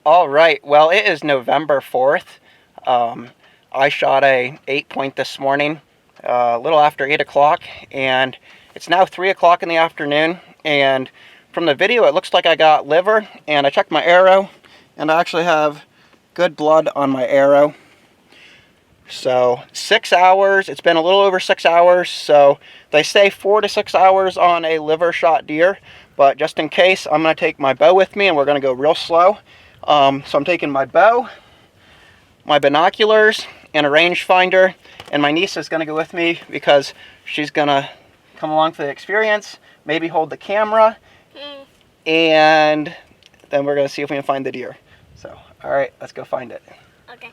All right. Well, it is November 4th. Um, I shot a 8-point this morning, a little after 8 o'clock, and it's now 3 o'clock in the afternoon. And from the video, it looks like I got liver, and I checked my arrow, and I actually have good blood on my arrow. So 6 hours. It's been a little over 6 hours. So they say 4 to 6 hours on a liver shot deer. But just in case, I'm going to take my bow with me, and we're going to go real slow. So I'm taking my bow, my binoculars, and a rangefinder. And my niece is going to go with me because she's going to come along for the experience, maybe hold the camera, and then we're going to see if we can find the deer. So, all right, let's go find it. Okay.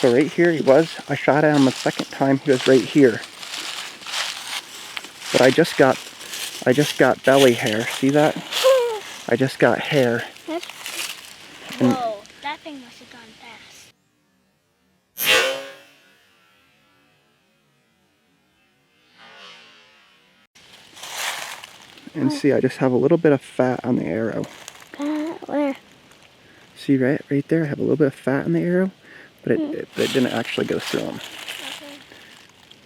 So right here he was. I shot at him a second time. He was right here. But I just got belly hair. See that? I just got hair. Whoa, that thing must have gone fast. And see, I just have a little bit of fat on the arrow. Where? See right there? I have a little bit of fat on the arrow, but it didn't actually go through him. Okay.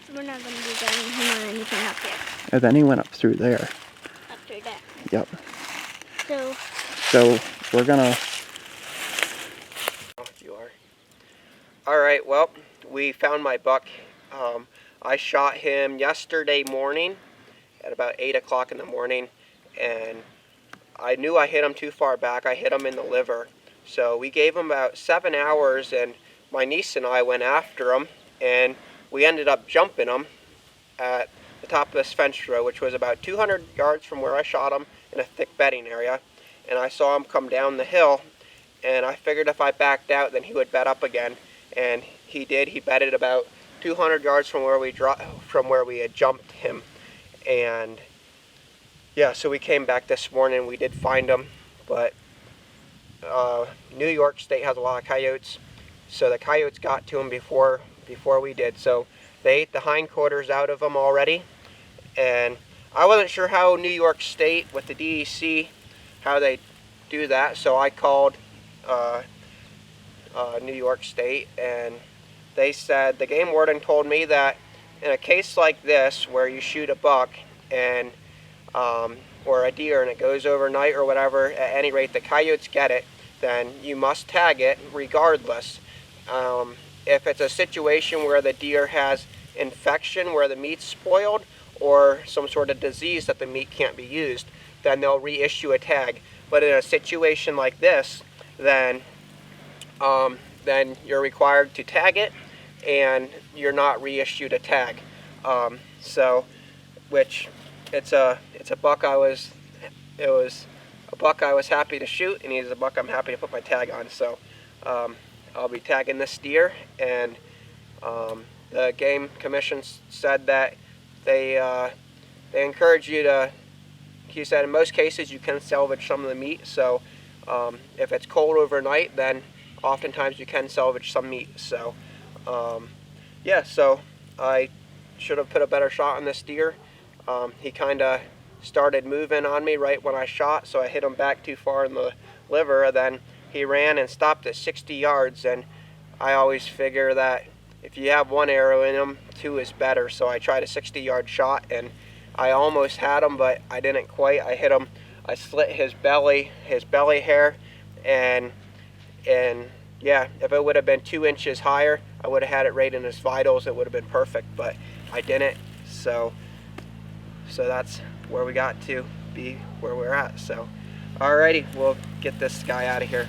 So we're not going to be getting him on anything up here. And then he went up through there. Up through there. Yep. So we're gonna. You are. All right. Well, we found my buck. I shot him yesterday morning at about 8 o'clock in the morning, and I knew I hit him too far back. I hit him in the liver. So we gave him about 7 hours, and my niece and I went after him, and we ended up jumping him at the top of this fence row, which was about 200 yards from where I shot him in a thick bedding area. And I saw him come down the hill, and I figured if I backed out, then he would bed up again. And he did. He bedded about 200 yards from where we had jumped him. And yeah, so we came back this morning. We did find him, but New York State has a lot of coyotes, so the coyotes got to him before we did. So they ate the hindquarters out of him already, and I wasn't sure how New York State with the DEC, how they do that. So I called New York State, and they said, the game warden told me that in a case like this where you shoot a buck and or a deer and it goes overnight or whatever, at any rate the coyotes get it, then you must tag it regardless. If it's a situation where the deer has infection, where the meat's spoiled, or some sort of disease that the meat can't be used, then they'll reissue a tag. But in a situation like this, then you're required to tag it, and you're not reissued a tag. Which it's a buck it was a buck I was happy to shoot, and he's a buck I'm happy to put my tag on. So I'll be tagging this deer, and the Game Commission said that they encourage you to. He said in most cases you can salvage some of the meat. So if it's cold overnight, then oftentimes you can salvage some meat. So yeah, so I should have put a better shot on this deer. He kind of started moving on me right when I shot, so I hit him back too far in the liver, and then he ran and stopped at 60 yards, and I always figure that if you have one arrow in him, two is better. So I tried a 60-yard shot, and I almost had him, but I didn't quite. I hit him, I slit his belly hair, and yeah, if it would have been 2 inches higher, I would have had it right in his vitals. It would have been perfect, but I didn't. So that's where we got to be, where we're at. So alrighty, we'll get this guy out of here.